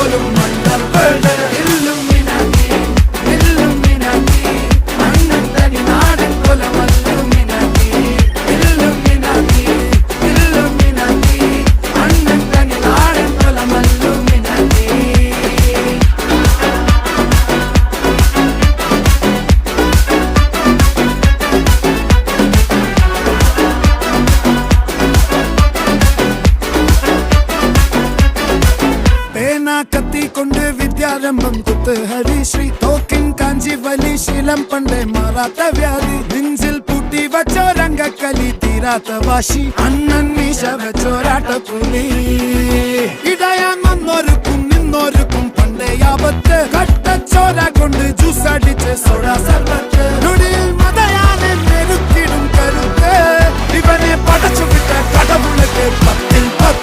പോലും മണ്ണപ്പേട് Illuminati Illuminati അണ്ണൻ തനി നാടൻ കൊലമല്ലുമിനാറ്റി ഇല്ലുമിനാറ്റി ഇല്ലുമിനാറ്റി അണ്ണൻ തനി നാടൻ കൊലമല്ലുമിനാറ്റി. കത്തി കൊണ്ട് വിദ്യാരംഭം കുത്ത് ഹരിശ്രീ തോക്കിൻ കാഞ്ചി വലി ശീലം പണ്ടേ മാറാത്ത വ്യാധി നെഞ്ചിൽ പൂട്ടി വച്ചോരംഗക്കലി തീരാത്ത വാശി അണ്ണൻ മീശ വെച്ചോരാട്ട പുലി ഇടയാൻ വന്നോർക്കും നിന്നോർക്കും പണ്ടേ ആപത്ത് കട്ടച്ചോര കൊണ്ട് ജ്യൂസ് അടിച്ച് സോഡ സർബത്ത്